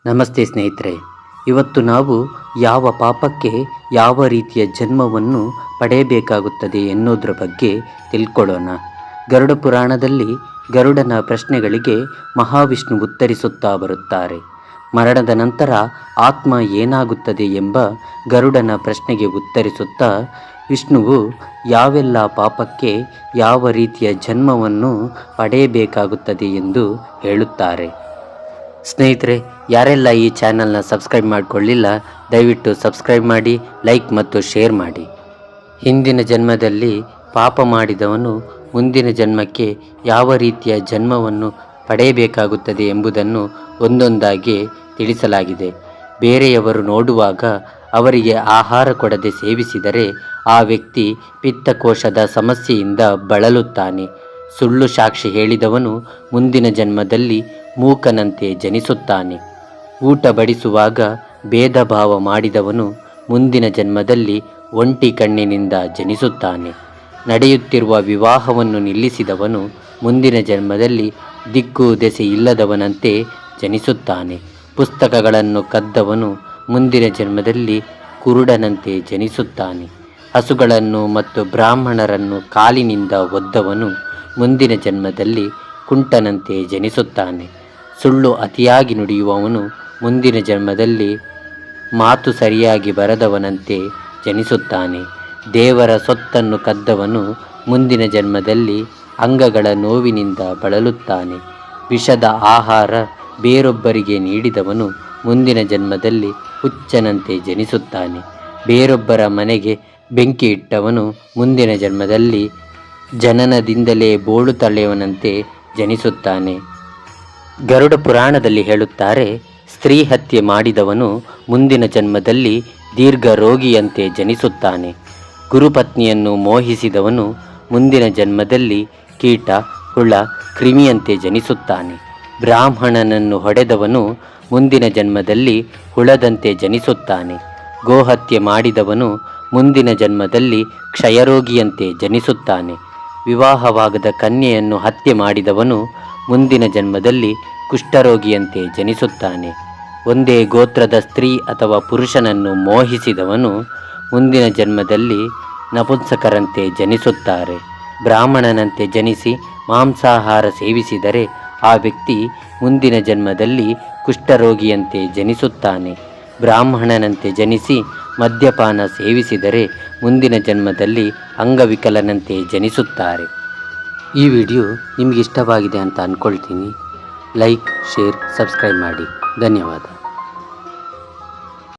ನಮಸ್ತೆ ಸ್ನೇಹಿತರೆ, ಇವತ್ತು ನಾವು ಯಾವ ಪಾಪಕ್ಕೆ ಯಾವ ರೀತಿಯ ಜನ್ಮವನ್ನು ಪಡೆಯಬೇಕಾಗುತ್ತದೆ ಎನ್ನುವುದರ ಬಗ್ಗೆ ತಿಳ್ಕೊಳ್ಳೋಣ. ಗರುಡ ಪುರಾಣದಲ್ಲಿ ಗರುಡನ ಪ್ರಶ್ನೆಗಳಿಗೆ ಮಹಾವಿಷ್ಣು ಉತ್ತರಿಸುತ್ತಾ ಬರುತ್ತಾರೆ. ಮರಣದ ನಂತರ ಆತ್ಮ ಏನಾಗುತ್ತದೆ ಎಂಬ ಗರುಡನ ಪ್ರಶ್ನೆಗೆ ಉತ್ತರಿಸುತ್ತಾ ವಿಷ್ಣುವು ಯಾವೆಲ್ಲ ಪಾಪಕ್ಕೆ ಯಾವ ರೀತಿಯ ಜನ್ಮವನ್ನು ಪಡೆಯಬೇಕಾಗುತ್ತದೆ ಎಂದು ಹೇಳುತ್ತಾರೆ. ಸ್ನೇಹಿತರೆ, ಯಾರೆಲ್ಲ ಈ ಚಾನಲ್ನ ಸಬ್ಸ್ಕ್ರೈಬ್ ಮಾಡಿಕೊಳ್ಳಿಲ್ಲ, ದಯವಿಟ್ಟು ಸಬ್ಸ್ಕ್ರೈಬ್ ಮಾಡಿ, ಲೈಕ್ ಮತ್ತು ಶೇರ್ ಮಾಡಿ. ಹಿಂದಿನ ಜನ್ಮದಲ್ಲಿ ಪಾಪ ಮಾಡಿದವನು ಮುಂದಿನ ಜನ್ಮಕ್ಕೆ ಯಾವ ರೀತಿಯ ಜನ್ಮವನ್ನು ಪಡೆಯಬೇಕಾಗುತ್ತದೆ ಎಂಬುದನ್ನು ಒಂದೊಂದಾಗಿ ತಿಳಿಸಲಾಗಿದೆ. ಬೇರೆಯವರು ನೋಡುವಾಗ ಅವರಿಗೆ ಆಹಾರ ಕೊಡದೆ ಸೇವಿಸಿದರೆ ಆ ವ್ಯಕ್ತಿ ಪಿತ್ತಕೋಶದ ಸಮಸ್ಯೆಯಿಂದ ಬಳಲುತ್ತಾನೆ. ಸುಳ್ಳು ಸಾಕ್ಷಿ ಹೇಳಿದವನು ಮುಂದಿನ ಜನ್ಮದಲ್ಲಿ ಮೂಕನಂತೆ ಜನಿಸುತ್ತಾನೆ. ಊಟ ಬಡಿಸುವಾಗ ಭೇದ ಭಾವ ಮಾಡಿದವನು ಮುಂದಿನ ಜನ್ಮದಲ್ಲಿ ಒಂಟಿ ಕಣ್ಣಿನಿಂದ ಜನಿಸುತ್ತಾನೆ. ನಡೆಯುತ್ತಿರುವ ವಿವಾಹವನ್ನು ನಿಲ್ಲಿಸಿದವನು ಮುಂದಿನ ಜನ್ಮದಲ್ಲಿ ದಿಕ್ಕು ದೆಸೆ ಇಲ್ಲದವನಂತೆ ಜನಿಸುತ್ತಾನೆ. ಪುಸ್ತಕಗಳನ್ನು ಕದ್ದವನು ಮುಂದಿನ ಜನ್ಮದಲ್ಲಿ ಕುರುಡನಂತೆ ಜನಿಸುತ್ತಾನೆ. ಹಸುಗಳನ್ನು ಮತ್ತು ಬ್ರಾಹ್ಮಣರನ್ನು ಕಾಲಿನಿಂದ ಒದ್ದವನು ಮುಂದಿನ ಜನ್ಮದಲ್ಲಿ ಕುಂಟನಂತೆ ಜನಿಸುತ್ತಾನೆ. ಸುಳ್ಳು ಅತಿಯಾಗಿ ನುಡಿಯುವವನು ಮುಂದಿನ ಜನ್ಮದಲ್ಲಿ ಮಾತು ಸರಿಯಾಗಿ ಬರದವನಂತೆ ಜನಿಸುತ್ತಾನೆ. ದೇವರ ಸೊತ್ತನ್ನು ಕದ್ದವನು ಮುಂದಿನ ಜನ್ಮದಲ್ಲಿ ಅಂಗಗಳ ನೋವಿನಿಂದ ಬಳಲುತ್ತಾನೆ. ವಿಷದ ಆಹಾರ ಬೇರೊಬ್ಬರಿಗೆ ನೀಡಿದವನು ಮುಂದಿನ ಜನ್ಮದಲ್ಲಿ ಹುಚ್ಚನಂತೆ ಜನಿಸುತ್ತಾನೆ. ಬೇರೊಬ್ಬರ ಮನೆಗೆ ಬೆಂಕಿ ಇಟ್ಟವನು ಮುಂದಿನ ಜನ್ಮದಲ್ಲಿ ಜನನದಿಂದಲೇ ಬೋಳು ತಳ್ಳೆಯವನಂತೆ ಜನಿಸುತ್ತಾನೆ. ಗರುಡ ಪುರಾಣದಲ್ಲಿ ಹೇಳುತ್ತಾರೆ, ಸ್ತ್ರೀ ಹತ್ಯೆ ಮಾಡಿದವನು ಮುಂದಿನ ಜನ್ಮದಲ್ಲಿ ದೀರ್ಘ ರೋಗಿಯಂತೆ ಜನಿಸುತ್ತಾನೆ. ಗುರುಪತ್ನಿಯನ್ನು ಮೋಹಿಸಿದವನು ಮುಂದಿನ ಜನ್ಮದಲ್ಲಿ ಕೀಟ, ಹುಳ, ಕ್ರಿಮಿಯಂತೆ ಜನಿಸುತ್ತಾನೆ. ಬ್ರಾಹ್ಮಣನನ್ನು ಹೊಡೆದವನು ಮುಂದಿನ ಜನ್ಮದಲ್ಲಿ ಹುಳದಂತೆ ಜನಿಸುತ್ತಾನೆ. ಗೋಹತ್ಯೆ ಮಾಡಿದವನು ಮುಂದಿನ ಜನ್ಮದಲ್ಲಿ ಕ್ಷಯರೋಗಿಯಂತೆ ಜನಿಸುತ್ತಾನೆ. ವಿವಾಹವಾಗದ ಕನ್ಯೆಯನ್ನು ಹತ್ಯೆ ಮಾಡಿದವನು ಮುಂದಿನ ಜನ್ಮದಲ್ಲಿ ಕುಷ್ಠರೋಗಿಯಂತೆ ಜನಿಸುತ್ತಾನೆ. ಒಂದೇ ಗೋತ್ರದ ಸ್ತ್ರೀ ಅಥವಾ ಪುರುಷನನ್ನು ಮೋಹಿಸಿದವನು ಮುಂದಿನ ಜನ್ಮದಲ್ಲಿ ನಪುಂಸಕರಂತೆ ಜನಿಸುತ್ತಾರೆ. ಬ್ರಾಹ್ಮಣನಂತೆ ಜನಿಸಿ ಮಾಂಸಾಹಾರ ಸೇವಿಸಿದರೆ ಆ ವ್ಯಕ್ತಿ ಮುಂದಿನ ಜನ್ಮದಲ್ಲಿ ಕುಷ್ಠರೋಗಿಯಂತೆ ಜನಿಸುತ್ತಾನೆ. ಬ್ರಾಹ್ಮಣನಂತೆ ಜನಿಸಿ ಮದ್ಯಪಾನ ಸೇವಿಸಿದರೆ ಮುಂದಿನ ಜನ್ಮದಲ್ಲಿ ಅಂಗವಿಕಲನಂತೆ ಜನಿಸುತ್ತಾರೆ. ಈ ವಿಡಿಯೋ ನಿಮಗೆ ಇಷ್ಟವಾಗಿದೆ ಅಂತ ಅಂದ್ಕೊಳ್ತೀನಿ. ಲೈಕ್, ಶೇರ್, ಸಬ್ಸ್ಕ್ರೈಬ್ ಮಾಡಿ. ಧನ್ಯವಾದ.